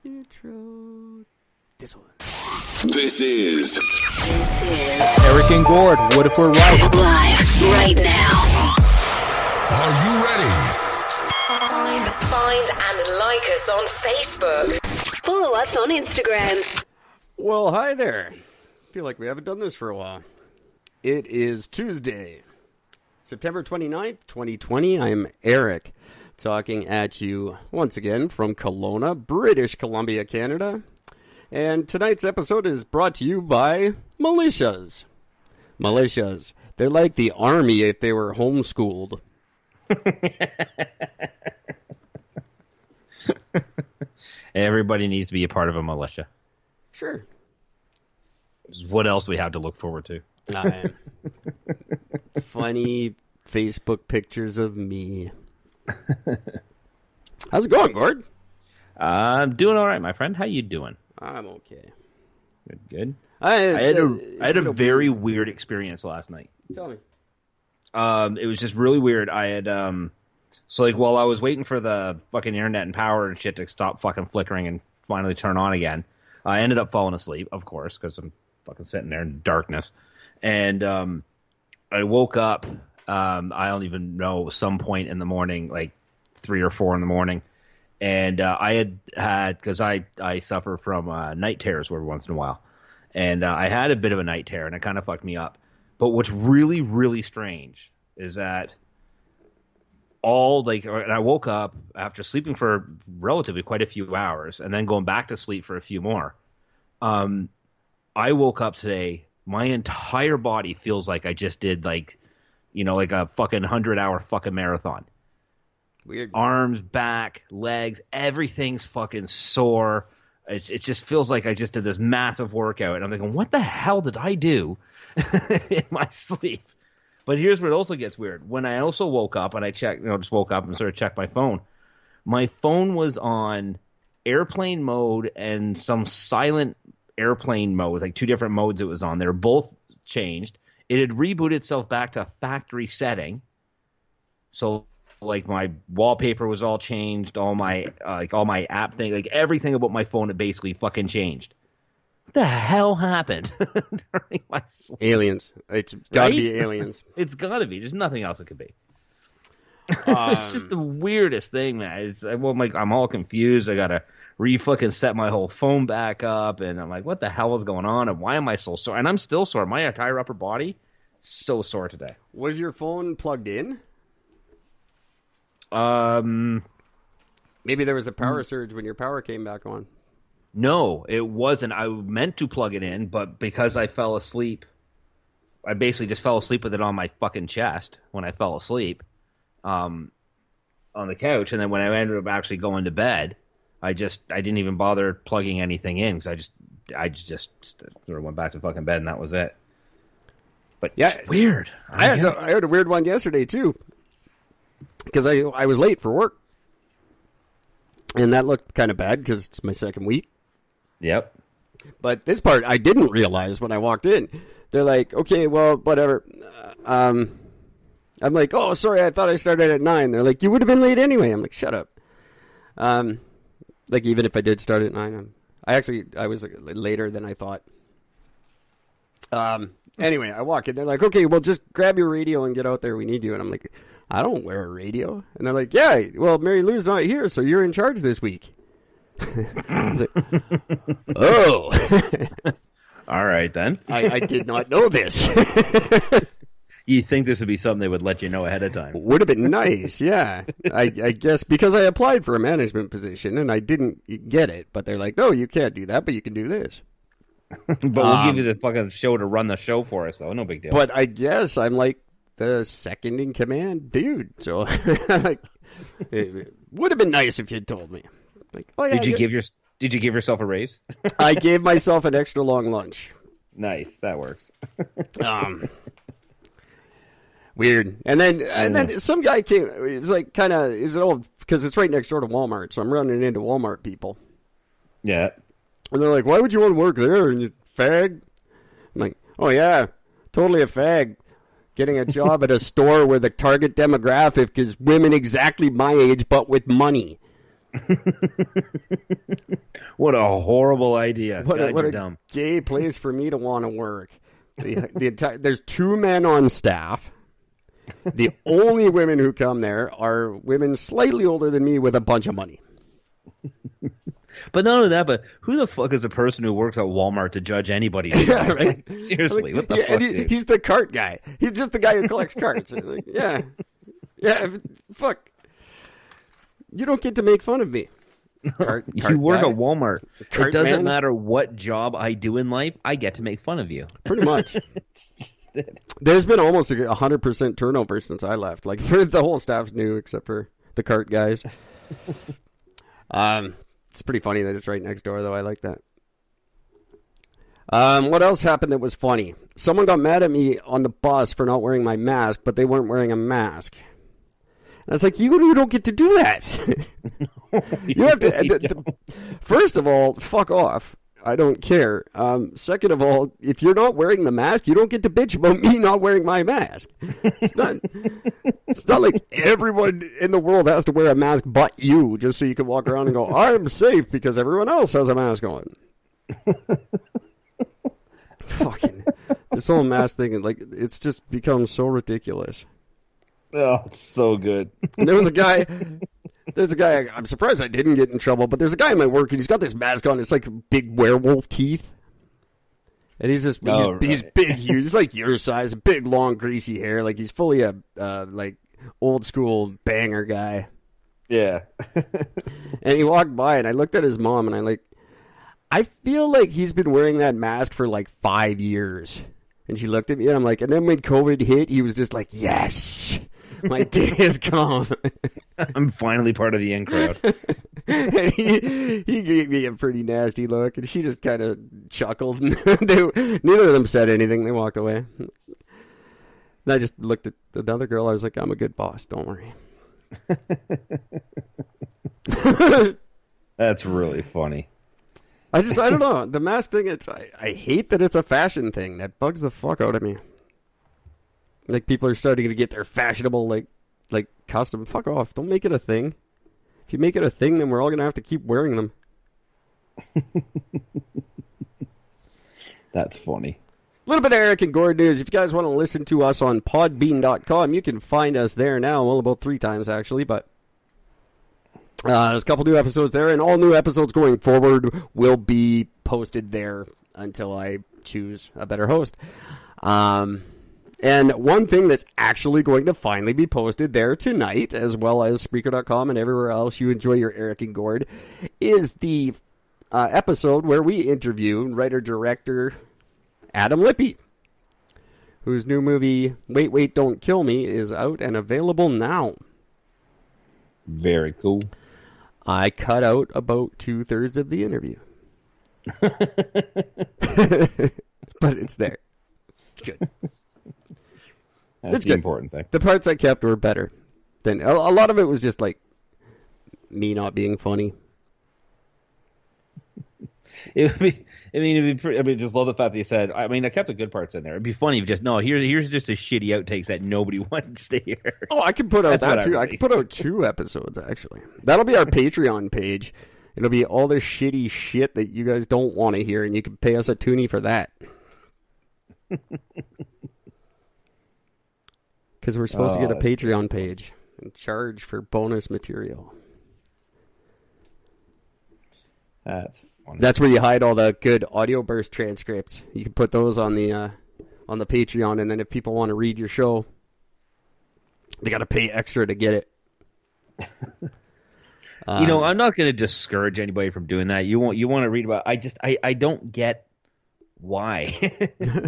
Intro. This one. This is Eric and Gord. What if we're right? Live right now. Are You Ready? Find and like us on Facebook. Follow us on Instagram. Well, hi there. Feel like we haven't done this for a while. It is Tuesday, September 29th, 2020. I'm Eric, talking at you once again from Kelowna, British Columbia, Canada. And tonight's episode is brought to you by militias. Militias. They're like the army if they were homeschooled. Everybody needs to be a part of a militia. Sure. What else do we have to look forward to? Funny Facebook pictures of me. How's it going, Gord? I'm doing all right, my friend. How you doing? I'm okay. Good. I had a very weird experience last night. Tell me. It was just really weird. I had while I was waiting for the fucking internet and power and shit to stop fucking flickering and finally turn on again, I ended up falling asleep, of course, because I'm fucking sitting there in darkness. And I woke up. I don't even know, some point in the morning, like 3 or 4 in the morning. And I had because I suffer from night terrors every once in a while. And I had a bit of a night terror, and it kind of fucked me up. But what's really, really strange is that I woke up after sleeping for relatively quite a few hours and then going back to sleep for a few more. I woke up today, my entire body feels like I just did like a fucking 100-hour fucking marathon. Weird. Arms, back, legs, everything's fucking sore. It just feels like I just did this massive workout. And I'm thinking, what the hell did I do in my sleep? But here's where it also gets weird. When I also woke up and I checked, just woke up and sort of checked my phone. My phone was on airplane mode and some silent airplane mode, like 2 different modes it was on. They were both changed. It had rebooted itself back to factory setting. So like my wallpaper was all changed, all my app thing, like everything about my phone had basically fucking changed. What the hell happened during my sleep? Aliens. It's got to be aliens. It's got to be. There's nothing else it could be. It's just the weirdest thing, man. I'm all confused. I gotta fucking set my whole phone back up, and I'm like, what the hell is going on? And why am I so sore? And I'm still sore. My entire upper body so sore today. Was your phone plugged in? Maybe there was a power surge when your power came back on. No, it wasn't. I meant to plug it in, but because I fell asleep, I basically just fell asleep with it on my fucking chest when I fell asleep on the couch. And then when I ended up actually going to bed, I didn't even bother plugging anything in because I just sort of went back to fucking bed and that was it. But yeah, weird. I had a weird one yesterday too. Because I was late for work. And that looked kind of bad because it's my second week. Yep. But this part I didn't realize when I walked in. They're like, okay, well, whatever. I'm like, oh, sorry, I thought I started at 9. They're like, you would have been late anyway. I'm like, shut up. Like, even if I did start at 9, I was later than I thought. Anyway, I walk in. They're like, okay, well, just grab your radio and get out there. We need you. And I'm like, I don't wear a radio. And they're like, yeah, well, Mary Lou's not here, so you're in charge this week. I was like, oh. All right, then. I did not know this. You think this would be something they would let you know ahead of time? Would have been nice, yeah. I guess because I applied for a management position and I didn't get it. But they're like, no, you can't do that, but you can do this. But we'll give you the fucking show to run the show for us, though. No big deal. But I guess I'm like the second in command dude. So like, it would have been nice if you'd told me. Like, oh, yeah, Did you give yourself a raise? I gave myself an extra long lunch. Nice, that works. Weird. And then some guy came. It's like kind of because it's right next door to Walmart. So I'm running into Walmart people. Yeah. And they're like, "Why would you want to work there? And you fag?" I'm like, "Oh yeah, totally a fag. Getting a job at a store where the target demographic is women exactly my age, but with money." What a horrible idea. What God, a you're dumb. gay place for me to want to work. There's 2 men on staff. The only women who come there are women slightly older than me with a bunch of money. But not only that, but who the fuck is a person who works at Walmart to judge anybody? Yeah, right? Like, seriously, what the Yeah, fuck, and dude? he's the cart guy. He's just the guy who collects carts. Like, yeah, fuck. You don't get to make fun of me. Cart You work guy. at Walmart. Cart It doesn't man. matter what job I do in life. I get to make fun of you. Pretty much. It's just it. There's been almost 100% turnover since I left. Like, the whole staff's new except for the cart guys. It's pretty funny that it's right next door, though. I like that. What else happened that was funny? Someone got mad at me on the bus for not wearing my mask, but they weren't wearing a mask. And I was like, you don't get to do that. You have to. First of all, fuck off. I don't care. Second of all, if you're not wearing the mask, you don't get to bitch about me not wearing my mask. It's not like everyone in the world has to wear a mask but you, just so you can walk around and go, I'm safe because everyone else has a mask on. Fucking this whole mask thing, like, it's just become so ridiculous. Oh, it's so good. And there's a guy, I'm surprised I didn't get in trouble, but there's a guy in my work, and he's got this mask on. It's like big werewolf teeth. And he's just, he's big, huge. He's like your size, big, long, greasy hair. Like, he's fully a, like, old school banger guy. Yeah. And he walked by, and I looked at his mom, and I feel like he's been wearing that mask for like 5 years. And she looked at me, and I'm like, and then when COVID hit, he was just like, yes, my day has come. I'm finally part of the in crowd. And he gave me a pretty nasty look, and she just kind of chuckled. Neither of them said anything. They walked away. And I just looked at another girl. I was like, I'm a good boss. Don't worry. That's really funny. I don't know. The mask thing, I hate that it's a fashion thing. That bugs the fuck out of me. Like, people are starting to get their fashionable, like custom. Fuck off. Don't make it a thing. If you make it a thing, then we're all going to have to keep wearing them. That's funny. A little bit of Eric and Gord news. If you guys want to listen to us on podbean.com, you can find us there now. Well, about 3 times, actually, but there's a couple new episodes there, and all new episodes going forward will be posted there until I choose a better host. And one thing that's actually going to finally be posted there tonight, as well as Spreaker.com and everywhere else you enjoy your Eric and Gord, is the episode where we interview writer-director Adam Lippy, whose new movie, Wait, Wait, Don't Kill Me, is out and available now. Very cool. I cut out about 2/3 of the interview. But it's there. It's good. That's It's the good. important thing. The parts I kept were better. Than a lot of it was just like me not being funny. It would be. Just love the fact that you said. I kept the good parts in there. It'd be funny if just here's just a shitty outtakes that nobody wants to hear. Oh, I can put out That's that what too. I I can put out 2 episodes actually. That'll be our Patreon page. It'll be all the shitty shit that you guys don't want to hear, and you can pay us a toonie for that. Because we're supposed to get a Patreon page and charge for bonus material. That's funny. That's where you hide all the good audio burst transcripts. You can put those on the Patreon, and then if people want to read your show, they got to pay extra to get it. I'm not going to discourage anybody from doing that. You want to read about? I don't get why.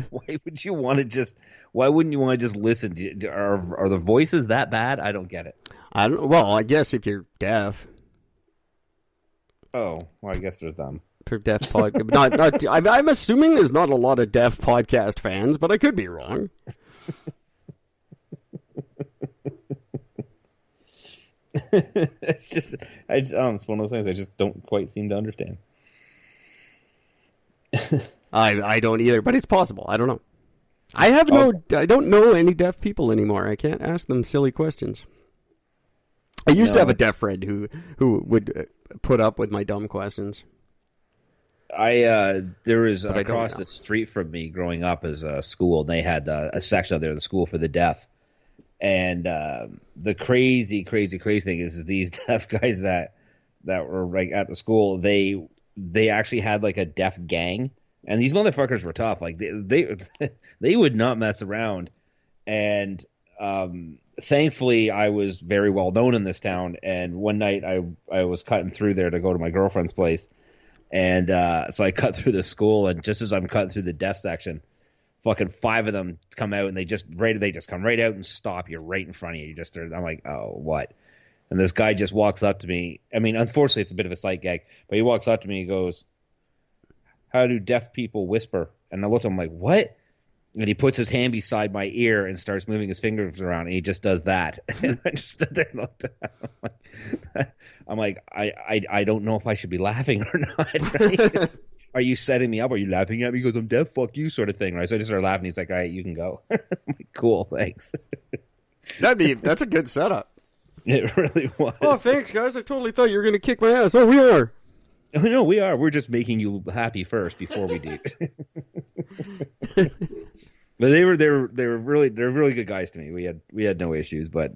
Why would you want to just? Why wouldn't you want to just listen? Are the voices that bad? I don't get it. Well, I guess if you're deaf. Oh, well, I guess there's them. For deaf podcast, I'm assuming there's not a lot of deaf podcast fans, but I could be wrong. It's one of those things I just don't quite seem to understand. I don't either, but it's possible. I don't know. I don't know any deaf people anymore. I can't ask them silly questions. I used to have a deaf friend who would put up with my dumb questions. There was But I don't across now. the street from me growing up as a school, and they had a section of there, the school for the deaf. And the crazy thing is these deaf guys that were like at the school, they actually had like a deaf gang, and these motherfuckers were tough. Like they would not mess around. And thankfully, I was very well known in this town. And one night, I was cutting through there to go to my girlfriend's place. And so I cut through the school, and just as I'm cutting through the deaf section, fucking 5 of them come out, and they just come right out and stop you right in front of you. I'm like, oh, what? And this guy just walks up to me. I mean, unfortunately, it's a bit of a sight gag, but he walks up to me and goes, "How do deaf people whisper?" And I looked at him like, what? And he puts his hand beside my ear and starts moving his fingers around, and he just does that. And I just stood there and looked at him. I'm like, I don't know if I should be laughing or not. Right? Are you setting me up? Are you laughing at me? He goes, I'm deaf, fuck you, sort of thing. Right? So I just started laughing. He's like, all right, you can go. I'm like, cool, thanks. That's a good setup. It really was. Oh, thanks, guys. I totally thought you were going to kick my ass. Oh, we are. No, we are. We're just making you happy first before we do. But they're really good guys to me. We had no issues, but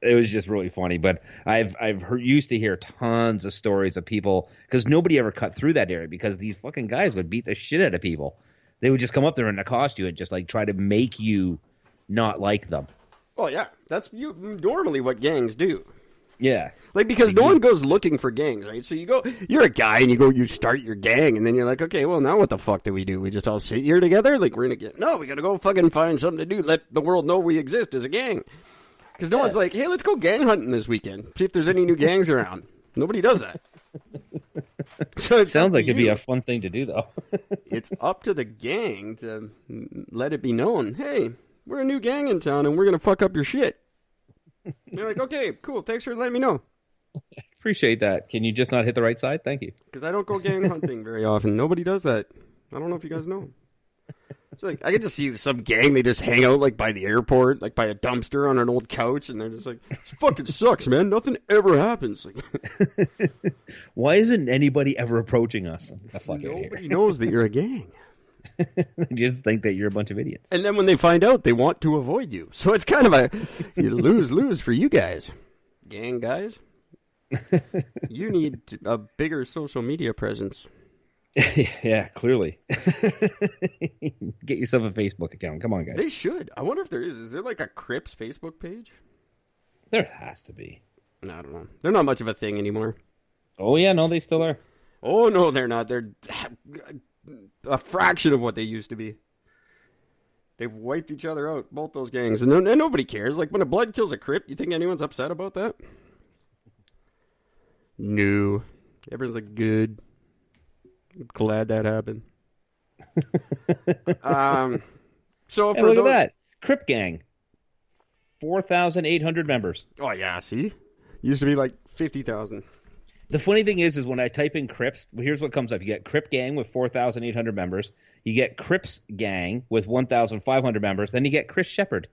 it was just really funny. But I've used to hear tons of stories of people, because nobody ever cut through that area, because these fucking guys would beat the shit out of people. They would just come up there and accost you and just like try to make you not like them. Oh yeah, that's normally what gangs do. Yeah. Like, because no one goes looking for gangs, right? So you're a guy and you start your gang, and then you're like, okay, well, now what the fuck do? We just all sit here together? Like, we gotta go fucking find something to do. Let the world know we exist as a gang. Because no one's like, hey, let's go gang hunting this weekend. See if there's any new gangs around. Nobody does that. So it sounds like it'd be a fun thing to do, though. It's up to the gang to let it be known, hey, we're a new gang in town, and we're gonna fuck up your shit. And you're like, okay, cool, thanks for letting me know. Appreciate that. Can you just not hit the right side? Thank you. Because I don't go gang hunting very often. Nobody does that. I don't know if you guys know. It's like, I could just see some gang, they just hang out like by the airport, like by a dumpster on an old couch, and they're just like, this fucking sucks, man. Nothing ever happens. Like, why isn't anybody ever approaching us? Nobody knows that you're a gang. They just think that you're a bunch of idiots. And then when they find out, they want to avoid you. So it's kind of a lose-lose for you guys. Gang guys. You need a bigger social media presence. Yeah, clearly. Get yourself a Facebook account. Come on, guys. They should. I wonder if there is. Is there like a Crips Facebook page? There has to be. I don't know. They're not much of a thing anymore. Oh, yeah, no, they still are. Oh, no, they're not. They're a fraction of what they used to be. They've wiped each other out, both those gangs. And nobody cares. Like, when a blood kills a Crip, you think anyone's upset about that? No. Everyone's like, good. I'm glad that happened. So hey, for look those... at that. Crip gang. 4,800 members. Oh, yeah, see? Used to be like 50,000. The funny thing is when I type in Crips, here's what comes up. You get Crip gang with 4,800 members. You get Crips gang with 1,500 members. Then you get Chris Shepard.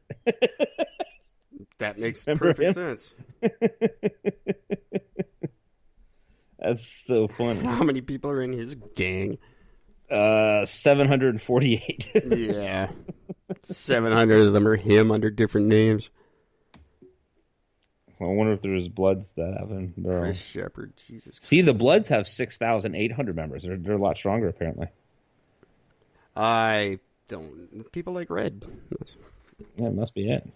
That makes Remember perfect him? sense. That's so funny. How many people are in his gang? 748. Yeah. 700 of them are him under different names. I wonder if there's Bloods that have him. Chris Shepard, Jesus Christ. See, the Bloods have 6,800 members. They're a lot stronger, apparently. I don't... People like red. That must be it.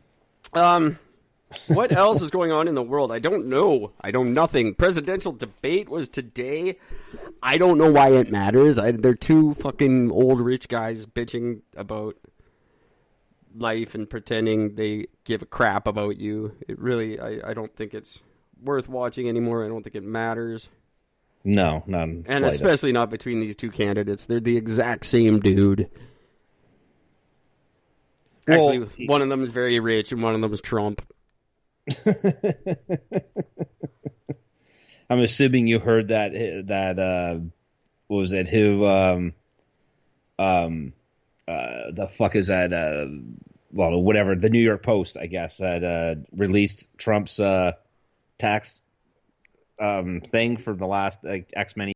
What else is going on in the world? I don't know. I know nothing. Presidential debate was today. I don't know why it matters. They're two fucking old rich guys bitching about life and pretending they give a crap about you. It really, I don't think it's worth watching anymore. I don't think it matters. No, none. And especially not between these two candidates. They're the exact same dude. Actually, Well, one of them is very rich and one of them is Trump. I'm assuming you heard that what was it? Who the fuck is that? Well, whatever. The New York Post, I guess, had released Trump's tax thing for the last like X many